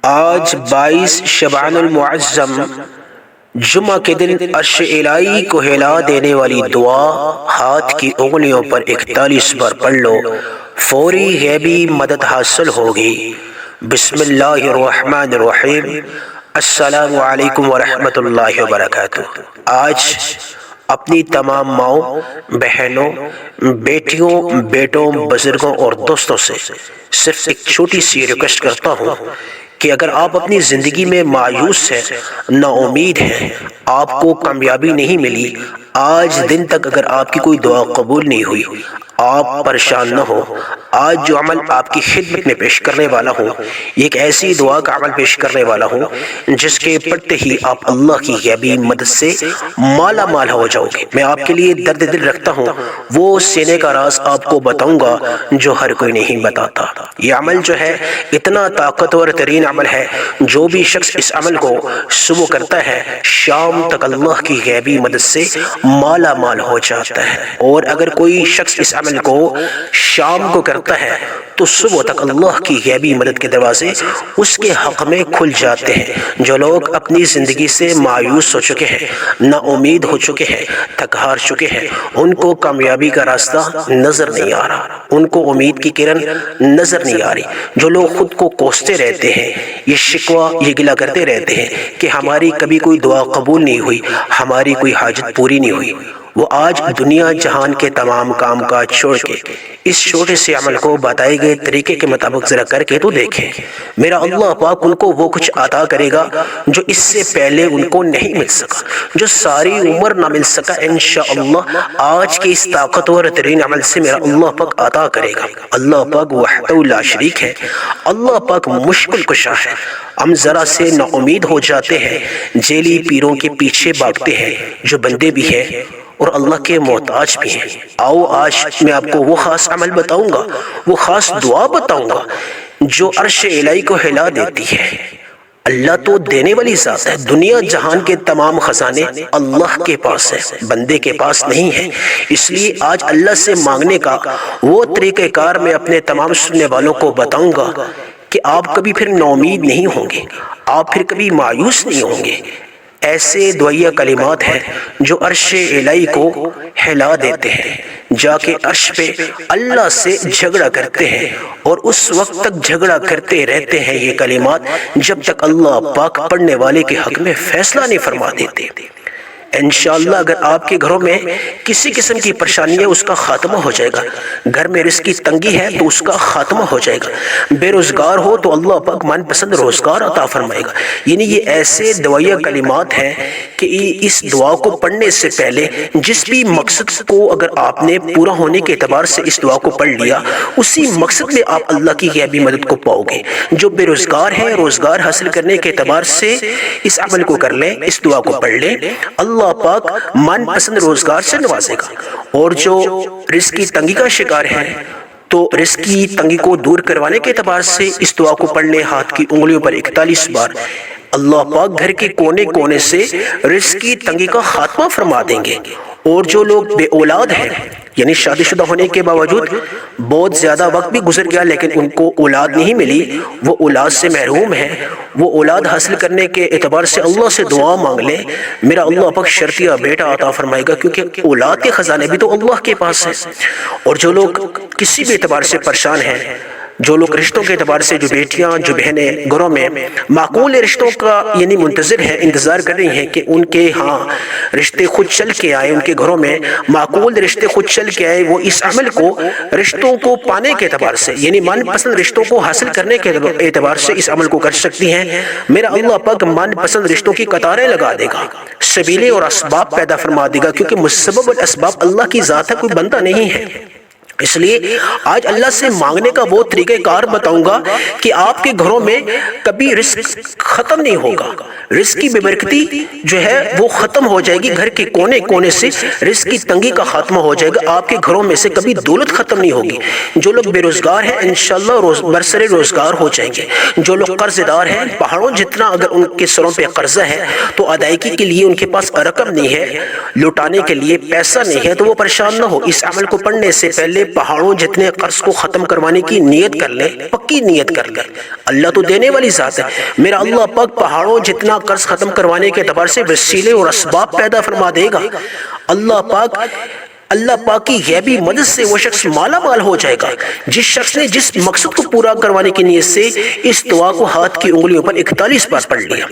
آج 22 شعبان المعظم جمعہ کے دن عرش الہی کو ہلا دینے والی دعا ہاتھ کی انگلیوں پر 41 بار پڑھ لو، فوری غیبی مدد حاصل ہوگی۔ بسم اللہ الرحمن الرحیم۔ السلام علیکم ورحمۃ اللہ وبرکاتہ۔ آج اپنی تمام ماؤں، بہنوں، بیٹیوں، بیٹوں، بزرگوں اور دوستوں سے صرف ایک چھوٹی سی ریکویسٹ کرتا ہوں کہ اگر آپ اپنی زندگی میں مایوس ہیں، نا امید ہیں، آپ کو کامیابی نہیں ملی، آج دن تک اگر آپ کی کوئی دعا قبول نہیں ہوئی، آپ پریشان نہ ہو۔ آج جو عمل آپ کی خدمت میں پیش کرنے والا ہوں، یہ ایک ایسی دعا کا عمل پیش کرنے والا ہوں جس کے پڑھتے ہی آپ اللہ کی غیبی مدد سے مالا مال ہو جاؤ گے۔ میں آپ کے لیے درد دل رکھتا ہوں، وہ سینے کا راز آپ کو بتاؤں گا جو ہر کوئی نہیں بتاتا۔ یہ عمل جو ہے اتنا طاقتور ترین عمل ہے، جو بھی شخص اس عمل کو صبح کرتا ہے، شام تک اللہ کی غیبی مدد سے مالا مال ہو جاتا ہے، اور اگر کوئی شخص اس عمل کو شام کو کرتا ہے تو صبح تک اللہ کی غیبی مدد کے دروازے اس کے حق میں کھل جاتے ہیں۔ جو لوگ اپنی زندگی سے مایوس ہو چکے ہیں، نا امید ہو چکے ہیں، تھک ہار چکے ہیں، ان کو کامیابی کا راستہ نظر نہیں آ رہا، ان کو امید کی کرن نظر نہیں آ رہی، جو لوگ خود کو کوستے رہتے ہیں، یہ شکوہ، یہ گلہ کرتے رہتے ہیں کہ ہماری کبھی کوئی دعا قبول نہیں ہوئی، ہماری کوئی حاجت پوری نہیں ہوئی، وہ آج دنیا جہان کے تمام کام کاج چھوڑ کے اس چھوٹے سے عمل کو بتائے گئے طریقے کے مطابق ذرا کر کے تو دیکھیں۔ میرا اللہ پاک ان کو وہ کچھ عطا کرے گا جو اس سے پہلے ان کو نہیں مل سکا، جو ساری عمر نہ مل سکا، انشاءاللہ آج کے اس طاقتور ترین عمل سے میرا اللہ پاک عطا کرے گا۔ اللہ پاک وحدہ لا شریک ہے، اللہ پاک مشکل کشا ہے۔ ہم ذرا سے نا امید ہو جاتے ہیں، جیلی پیروں کے پیچھے بھاگتے ہیں جو بندے بھی ہیں اور اللہ کے محتاج بھی ہیں۔ آؤ آج میں آپ کو وہ خاص عمل بتاؤں گا، وہ خاص دعا بتاؤں گا جو عرش الہی کو ہلا دیتی ہے۔ اللہ تو دینے والی ذات ہے، دنیا جہان کے تمام خزانے اللہ کے پاس ہیں، بندے کے پاس نہیں ہیں۔ اس لیے آج اللہ سے مانگنے کا وہ طریقہ کار میں اپنے تمام سننے والوں کو بتاؤں گا کہ آپ کبھی پھر نا امید نہیں ہوں گے، آپ پھر کبھی مایوس نہیں ہوں گے۔ ایسے دعائیہ کلمات ہیں جو عرش الہی کو ہلا دیتے ہیں، جا کے عرش پہ اللہ سے جھگڑا کرتے ہیں، اور اس وقت تک جھگڑا کرتے رہتے ہیں یہ کلمات جب تک اللہ پاک پڑھنے والے کے حق میں فیصلہ نہیں فرما دیتے۔ انشاءاللہ اگر آپ کے گھروں میں کسی قسم کی پریشانی ہے، اس کا خاتمہ ہو جائے گا۔ گھر میں رزق کی تنگی ہے تو اس کا خاتمہ ہو جائے گا۔ بے روزگار ہو تو اللہ پاک من پسند روزگار عطا فرمائے گا۔ یعنی یہ ایسے دعائیہ کلمات ہیں کہ اس دعا کو پڑھنے سے پہلے جس بھی مقصد کو اگر آپ نے پورا ہونے کے اعتبار سے اس دعا کو پڑھ لیا، اسی مقصد میں آپ اللہ کی غیبی مدد کو پاؤ گے۔ جو بے روزگار ہے، روزگار حاصل کرنے کے اعتبار سے اس عمل کو کر لیں، اس دعا کو پڑھ لیں، اللہ پاک من پسند روزگار سے نوازے گا۔ اور جو رزق کی تنگی کا شکار ہے تو رزق کی تنگی کو دور کروانے کے اعتبار سے اس دعا کو پڑھ لیں، ہاتھ کی انگلیوں پر 41 بار، اللہ پاک گھر کے کونے کونے سے رزق کی تنگی کا خاتمہ فرما دیں گے۔ اور جو لوگ بے اولاد ہیں، یعنی شادی شدہ ہونے کے باوجود بہت زیادہ وقت بھی گزر گیا لیکن ان کو اولاد نہیں ملی، وہ اولاد سے محروم ہیں، وہ اولاد حاصل کرنے کے اعتبار سے اللہ سے دعا مانگ لیں، میرا اللہ پاک شرطیہ بیٹا عطا فرمائے گا، کیونکہ اولاد کے خزانے بھی تو اللہ کے پاس ہیں۔ اور جو لوگ کسی بھی اعتبار سے پریشان ہیں، جو لوگ رشتوں کے اعتبار سے، جو بیٹیاں، جو بہنیں گھروں میں معقول رشتوں کا یعنی منتظر ہیں، انتظار کر رہی ہیں کہ ان کے ہاں رشتے خود چل کے آئے، ان کے گھروں میں معقول رشتے خود چل کے آئے، وہ اس عمل کو رشتوں کو پانے کے اعتبار سے یعنی من پسند رشتوں کو حاصل کرنے کے اعتبار سے اس عمل کو کر سکتی ہیں۔ میرا اللہ پاک من پسند رشتوں کی قطاریں لگا دے گا، سبیلیں اور اسباب پیدا فرما دے گا، کیونکہ مسبب الاسباب اللہ کی ذات ہے، کوئی بندہ نہیں ہے۔ اس لیے آج اللہ سے مانگنے کا وہ طریقہ کار بتاؤں گا کہ آپ کے گھروں میں کبھی رزق ختم نہیں ہوگا، رزق کی بے برکتی جو ہے وہ ختم ہو جائے گی، گھر کے کونے کونے سے رزق کی تنگی کا خاتمہ ہو جائے گا، آپ کے گھروں میں سے کبھی دولت ختم نہیں ہوگی۔ جو لوگ بے روزگار ہیں انشاءاللہ برسر روزگار ہو جائیں گے، جو لوگ قرض دار ہیں، پہاڑوں جتنا اگر ان کے سروں پہ قرضہ ہے تو ادائیگی کے لیے ان کے پاس رقم نہیں ہے، لوٹانے کے لیے پیسہ نہیں ہے، تو وہ پریشان نہ ہو، اس عمل کو پڑھنے سے پہلے پہاڑوں جتنے قرض کو ختم کروانے کی نیت کر لیں، پکی نیت کر لیں۔ اللہ تو دینے والی ذات ہے، میرا اللہ پاک پہاڑوں جتنا قرض ختم کروانے کے اعتبار سے وسیلے اور اسباب پیدا فرما دے گا۔ اللہ پاک کی غیبی مدد سے وہ شخص مالا مال ہو جائے گا۔ جس شخص نے جس مقصد کو پورا کروانے کی نیت سے اس دعا کو ہاتھ کی انگلیوں پر 41 بار پڑھ لیا۔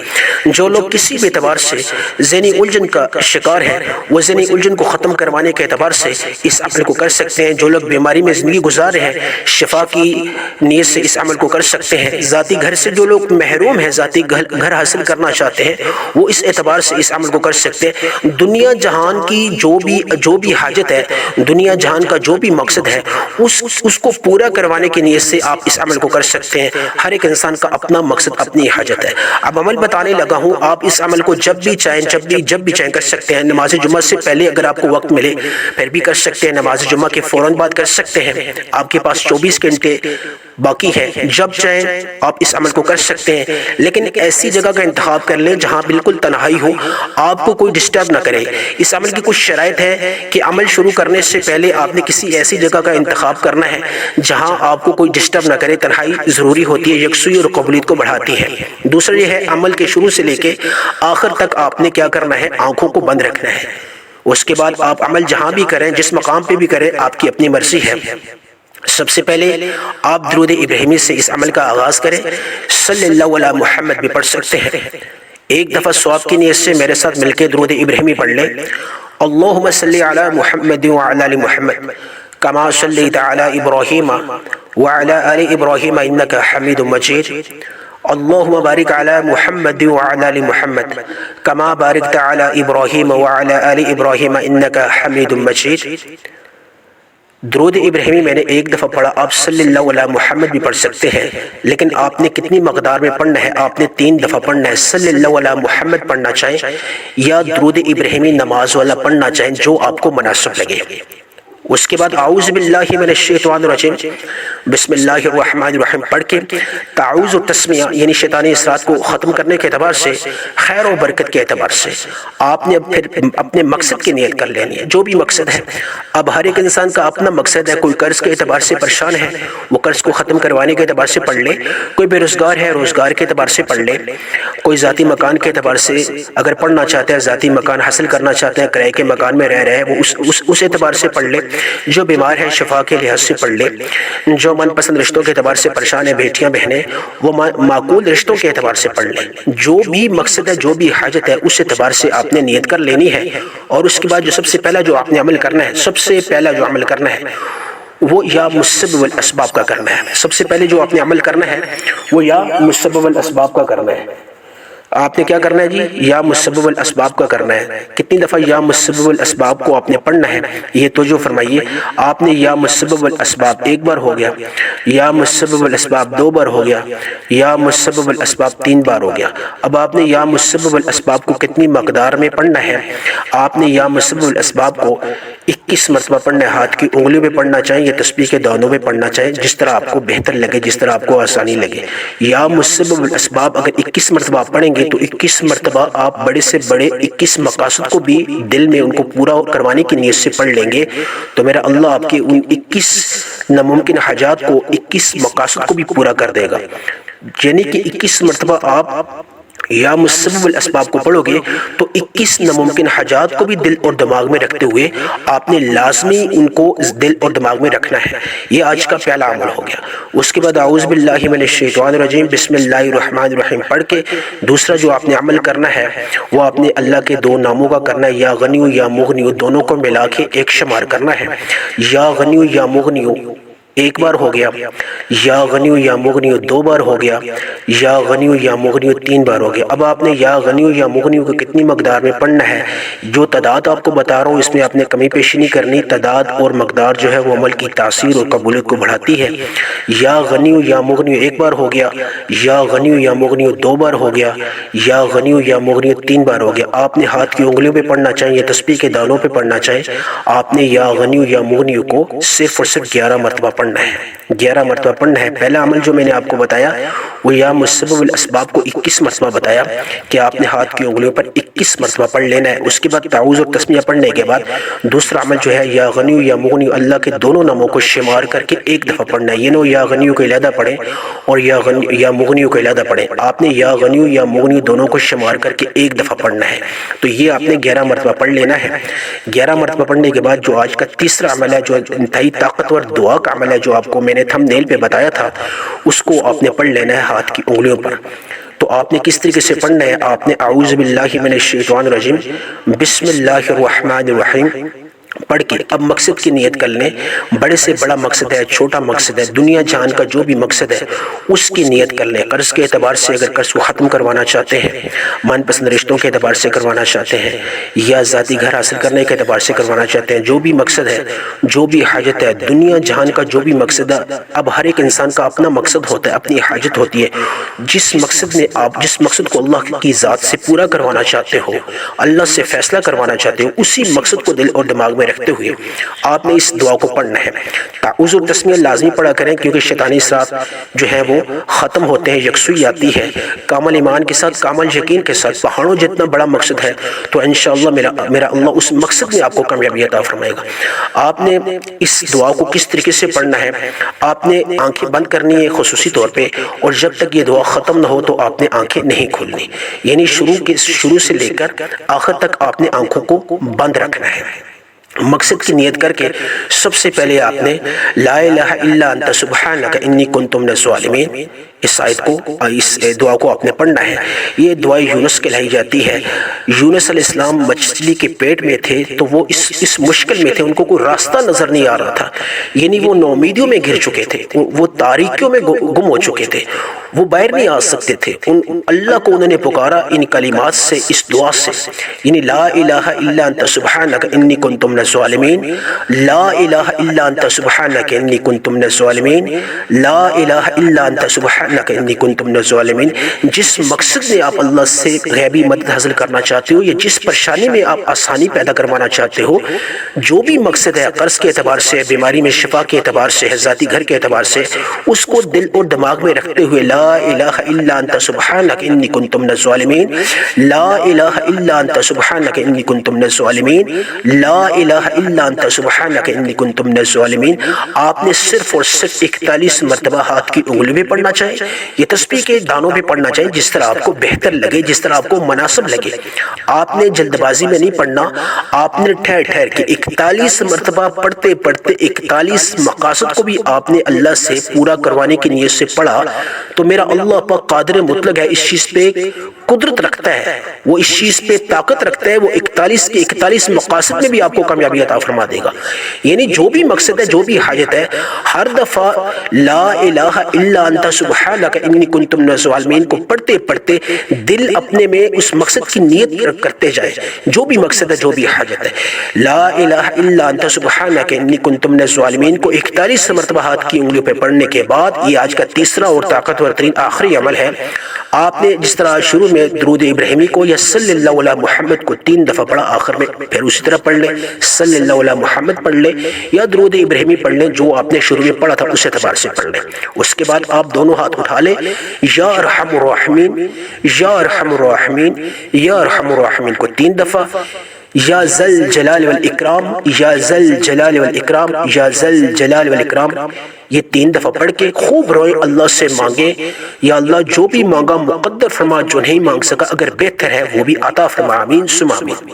جو لوگ کسی بھی اعتبار سے ذہنی الجھن کا شکار ہیں، وہ ذہنی الجھن کو ختم کروانے کے اعتبار سے اس عمل کو کر سکتے ہیں۔ جو لوگ بیماری میں زندگی گزار رہے ہیں، شفا کی نیت سے اس عمل کو کر سکتے ہیں۔ ذاتی گھر سے جو لوگ محروم ہیں، ذاتی گھر حاصل کرنا چاہتے ہیں، وہ اس اعتبار سے اس عمل کو کر سکتے ہیں۔ دنیا جہان کی جو بھی حاجت ہے، دنیا جہان کا جو بھی مقصد ہے، اس کو پورا کروانے کی نیت سے آپ اس عمل کو کر سکتے ہیں۔ ہر ایک انسان کا اپنا مقصد، اپنی حاجت ہے۔ اب عمل بتانے لگا ہوں، آپ اس عمل کو جب بھی چاہیں کر سکتے ہیں۔ نماز جمعہ سے پہلے اگر آپ کو وقت ملے پھر بھی کر سکتے ہیں، نماز جمعہ کے فوراً بعد کر سکتے ہیں۔ آپ کے پاس 24 گھنٹے باقی ہے، جب چاہیں آپ اس عمل کو کر سکتے ہیں، لیکن ایسی جگہ کا انتخاب کر لیں جہاں بالکل تنہائی ہو، آپ کو کوئی ڈسٹرب نہ کرے۔ اس عمل کی کچھ شرائط ہے کہ عمل شروع کرنے سے پہلے آپ نے کسی ایسی جگہ کا انتخاب کرنا ہے جہاں آپ کو کوئی ڈسٹرب نہ کرے۔ تنہائی ضروری ہوتی ہے، یکسوئی اور قبولیت کو بڑھاتی ہے۔ دوسرا یہ ہے، عمل کے شروع سے لے کے آخر تک آپ نے کیا کرنا ہے، آنکھوں کو بند رکھنا ہے۔ اس کے بعد آپ عمل جہاں بھی کریں، جس مقام پہ بھی کریں، آپ کی اپنی مرضی ہے۔ سب سے پہلے آپ درود ابراہیمی سے اس عمل کا آغاز کریں۔ صلی اللہ علی محمد بھی پڑھ سکتے ہیں۔ ایک دفعہ ثواب کی نیت سے میرے ساتھ مل کے درود ابراہیمی پڑھ لیں۔ اللہم صلی علی محمد وعلی آل محمد کما صلیت علی ابراہیم وعلی آل ابراہیم انک حمید مجید۔ اللہم بارک علی محمد وعلی آل محمد کما بارکت علی ابراہیم وعلی آل ابراہیم انک حمید مجید۔ درود ابراہیمی میں نے ایک دفعہ پڑھا، آپ صلی اللہ علیہ محمد بھی پڑھ سکتے ہیں، لیکن آپ نے کتنی مقدار میں پڑھنا ہے، آپ نے 3 دفعہ پڑھنا ہے۔ صلی اللہ علیہ محمد پڑھنا چاہیں یا درود ابراہیمی نماز والا پڑھنا چاہیں، جو آپ کو مناسب لگے۔ اس کے بعد اعوذ باللہ من الشیطان الرجیم بسم اللہ الرحمن الرحیم پڑھ کے تعوذ و تسمیہ یعنی شیطانی اثرات کو ختم کرنے کے اعتبار سے، خیر و برکت کے اعتبار سے آپ نے پھر اپنے مقصد کی نیت کر لینی ہے، جو بھی مقصد ہے۔ اب ہر ایک انسان کا اپنا مقصد ہے۔ کوئی قرض کے اعتبار سے پریشان ہے، وہ قرض کو ختم کروانے کے اعتبار سے پڑھ لے۔ کوئی بے روزگار ہے، روزگار کے اعتبار سے پڑھ لے۔ کوئی ذاتی مکان کے اعتبار سے اگر پڑھنا چاہتے ہیں، ذاتی مکان حاصل کرنا چاہتے ہیں، کرائے کے مکان میں رہ رہے ہیں، وہ اس اعتبار سے پڑھ لے۔ جو بیمار ہے شفا کے لحاظ سے پڑھ لے۔ جو من پسند رشتوں کے اعتبار سے پریشان ہیں، بیٹیاں بہنیں، وہ معقول رشتوں کے اعتبار سے پڑھ لیں۔ جو بھی مقصد ہے، جو بھی حاجت ہے، اس اعتبار سے آپ نے نیت کر لینی ہے۔ اور اس کے بعد جو سب سے پہلا جو آپ نے عمل کرنا ہے، سب سے پہلا جو عمل کرنا ہے وہ یا مسبب الاسباب کا کرنا ہے۔ سب سے پہلے جو آپ نے عمل کرنا ہے وہ یا مسبب الاسباب کا کرنا ہے۔ آپ نے کیا کرنا ہے جی؟ یا مسبب الاسباب کا کرنا ہے۔ کتنی دفعہ یا مسبب الاسباب کو آپ نے پڑھنا ہے، یہ توجہ فرمائیے۔ آپ نے یا مسبب الاسباب 1 بار ہو گیا، یا مسبب الاسباب 2 بار ہو گیا، یا مسبب الاسباب 3 بار ہو گیا۔ اب آپ نے یا مسبب الاسباب کو کتنی مقدار میں پڑھنا ہے؟ آپ نے یا مسبب الاسباب کو 21 مرتبہ پڑھنا ہے۔ ہاتھ کی انگلیوں پہ پڑھنا چاہیں یا تسبیح کے دانوں پہ پڑھنا چاہیں، جس طرح آپ کو بہتر لگے، جس طرح آپ کو آسانی لگے۔ یا مسبب الاسباب اگر 21 مرتبہ آپ پڑھیں گے تو 21 مرتبہ آپ بڑے سے بڑے 21 مقاصد کو بھی دل میں ان کو پورا کروانے کی نیت سے پڑھ لیں گے، تو میرا اللہ آپ کے ان 21 ناممکن حاجات کو، 21 مقاصد کو بھی پورا کر دے گا۔ یعنی کہ 21 مرتبہ آپ یا مسبب الاسباب کو پڑھو گے تو 21 ناممکن حاجات کو بھی دل اور دماغ میں رکھتے ہوئے آپ نے لازمی ان کو دل اور دماغ میں رکھنا ہے۔ یہ آج کا پہلا عمل ہو گیا۔ اس کے بعد اعوذ باللہ من الشیطان الرجیم بسم اللہ الرحمن الرحیم پڑھ کے دوسرا جو آپ نے عمل کرنا ہے وہ آپ نے اللہ کے 2 ناموں کا کرنا ہے، یا غنیو یا مغنیو، دونوں کو ملا کے ایک شمار کرنا ہے۔ یا غنیو یا مغنیو 1 بار ہو گیا، یا غنیو یا مغنیو 2 بار ہو گیا، یا غنیو یا مغنیو 3 بار ہو گیا۔ اب آپ نے یا غنیو یا مغنیو کو کتنی مقدار میں پڑھنا ہے؟ جو تعداد آپ کو بتا رہا ہوں اس میں آپ نے کمی پیشی نہیں کرنی۔ تعداد اور مقدار جو ہے وہ عمل کی تاثیر اور قبولیت کو بڑھاتی ہے۔ یا غنیو یا مغنیو 1 بار ہو گیا، یا غنیو یا مغنیو 2 بار ہو گیا، یا غنیو یا مغنیو 3 بار ہو گیا۔ آپ نے ہاتھ کی انگلیوں پہ پڑھنا چاہیں یا تسبیح کے دانوں پہ پڑھنا چاہیں، آپ نے یا غنیو یا مغنیو کو صرف اور صرف 11 مرتبہ پڑھنا پڑھنا ہے، 11 مرتبہ پڑھنا ہے۔ پہلا عمل جو میں نے آپ کو بتایا وہ یا مسبب الاسباب کو 21 مرتبہ بتایا کہ آپ نے ہاتھ کی انگلیوں پر 21 مرتبہ پڑھ لینا ہے۔ اس کے بعد تعوذ اور تسمیہ پڑھنے کے بعد دوسرا عمل جو ہے یا غنی یا مغنی، اللہ کے دونوں ناموں کو شمار کر کے ایک دفعہ پڑھنا ہے۔ یہ نو یا غنی کو علیحدہ پڑھیں اور یا مغنی کو علیحدہ پڑھیں، آپ نے یا غنی یا مغنی دونوں کو شمار کر کے ایک دفعہ پڑھنا ہے۔ تو یہ آپ نے 11 مرتبہ پڑھ لینا ہے۔ 11 مرتبہ پڑھنے کے بعد جو آج کا تیسرا عمل ہے، جو انتہائی طاقتور دعا کا عمل ہے، جو آپ کو میں نے تھم نیل پہ بتایا تھا، اس کو آپ نے پڑھ لینا ہے ہاتھ کی انگلیوں پر۔ تو آپ نے کس طریقے سے پڑھنا ہے؟ آپ نے اعوذ باللہ من الشیطان الرجیم بسم اللہ الرحمن الرحیم پڑھ کے اب مقصد کی نیت کر لیں۔ بڑے سے بڑا مقصد ہے، چھوٹا مقصد ہے، دنیا جہان کا جو بھی مقصد ہے اس کی نیت کر لیں۔ قرض کے اعتبار سے اگر قرض کو ختم کروانا چاہتے ہیں، من پسند رشتوں کے اعتبار سے کروانا چاہتے ہیں، یا ذاتی گھر حاصل کرنے کے اعتبار سے کروانا چاہتے ہیں، جو بھی مقصد ہے، جو بھی حاجت ہے، دنیا جہان کا جو بھی مقصد ہے، اب ہر ایک انسان کا اپنا مقصد ہوتا ہے، اپنی حاجت ہوتی ہے۔ جس مقصد کو اللہ کی ذات سے پورا کروانا چاہتے ہو، اللہ سے فیصلہ کروانا چاہتے ہو، اسی مقصد کو دل اور دماغ میں رکھتے ہوئے آپ نے اس دعا کو پڑھنا ہے۔ تعوذ اور تسمیہ لازمی پڑھا کریں، کیونکہ شیطانی اثرات جو ہیں وہ ختم ہوتے ہیں، یکسوئی آتی ہے کامل ایمان کے ساتھ، کامل یقین کے ساتھ۔ پہاڑوں جتنا بڑا مقصد ہے تو انشاءاللہ میرا اللہ اس مقصد میں آپ کو کامیابی عطا فرمائے گا۔ آپ نے اس دعا کو کس طریقے سے پڑھنا ہے؟ آپ نے آنکھیں بند کرنی ہے خصوصی طور پہ، اور جب تک یہ دعا ختم نہ ہو تو آپ نے آنکھیں نہیں کھولنی، یعنی شروع سے لے کر آخر تک آپ نے آنکھوں کو بند رکھنا ہے۔ مقصد کی نیت کر کے سب سے پہلے آپ نے لا الہ الا انت سبحانک انی کنت من الظالمین اس آیت کو، اس دعا کو آپ نے پڑھنا ہے۔ یہ دعا یونس کہلائی جاتی ہے۔ یونس علیہ السلام مچھلی کے پیٹ میں تھے تو وہ اس مشکل میں تھے، ان کو کوئی راستہ نظر نہیں آ رہا تھا، یعنی وہ نومیدیوں میں گر چکے تھے، وہ تاریکیوں میں گم ہو چکے تھے، وہ باہر نہیں آ سکتے تھے۔ اللہ کو انہوں نے پکارا ان کلمات سے، اس دعا سے، یعنی لا الہ الا انت سبحانک انی کنت من الظالمین، لا الہ الا انت سبحانک انی کنت من الظالمین، لا الہ الا انت سبحانک انی کنت من الظالمین۔ جس مقصد میں آپ اللہ سے غیبی مدد حاصل کرنا چاہتے ہو، یا جس پریشانی میں آپ آسانی پیدا کروانا چاہتے ہو، جو بھی مقصد ہے، قرض کے اعتبار سے، بیماری میں شفا کے اعتبار سے، ذاتی گھر کے اعتبار سے، اس کو دل اور دماغ میں رکھتے ہوئے لا الہ الا انت سبحانک انی کنت من الظالمین، لا الہ الا انت سبحانک انی کنت من الظالمین، لا الہ الا انت سبحانک انی کنت من الظالمین۔ آپ نے صرف اور صرف 41 مرتبہ ہاتھ کی انگلی میں پڑھنا چاہیے، یہ تسبیح کے دانوں پہ پڑھنا چاہیے، جس طرح آپ کو بہتر لگے، جس طرح آپ کو مناسب لگے۔ آپ نے جلد بازی میں نہیں پڑھنا، آپ نے ٹھہر ٹھہر کے 41 مرتبہ پڑھتے پڑھتے 41 مقاصد کو بھی آپ نے اللہ سے پورا کروانے کی نیت سے پڑھا تو میرا اللہ پاک قادر مطلق ہے، اس چیز پہ قدرت رکھتا ہے، وہ اس چیز پہ طاقت رکھتا ہے، وہ 41 کے 41 مقاصد میں بھی آپ کو کامیابی عطا فرما دے گا۔ یعنی جو بھی مقصد ہے، جو بھی حاجت ہے، ہر دفعہ لا الہ الا انت سبحانک انی کنت من الظالمین کو پڑھتے پڑھتے دل اپنے میں اس مقصد کی نیت کرتے جائے، جو بھی مقصد ہے، جو بھی حاجت ہے۔ لا الہ الا انت سبحانک انی کنت من الظالمین کو 41 مرتبہ ہاتھ کی انگلیوں پہ پڑھنے کے بعد، یہ آج کا تیسرا اور طاقتور ترین آخری عمل ہے۔ آپ نے جس طرح شروع میں درود ابراہیمی کو یا صلی اللہ علیہ محمد کو 3 دفعہ پڑھا، آخر میں پھر اسی طرح پڑھ لیں، صلی اللہ علیہ محمد پڑھ لیں یا درود ابراہیمی پڑھ لیں، جو آپ نے شروع میں پڑھا تھا اس اعتبار سے پڑھ لیں۔ اس کے بعد آپ دونوں ہاتھ اٹھا لیں، یا ارحم الراحمین، یا ارحم الراحمین، یا ارحم الراحمین کو 3 دفعہ، یا ذل جلال والاکرام، یا ذل جلال والاکرام، یا ذل جلال والاکرام، یہ 3 دفعہ پڑھ کے خوب روئیں، اللہ سے مانگیں، یا اللہ جو بھی مانگا مقدر فرما، جو نہیں مانگ سکا اگر بہتر ہے وہ بھی عطا فرما، آمین ثم آمین۔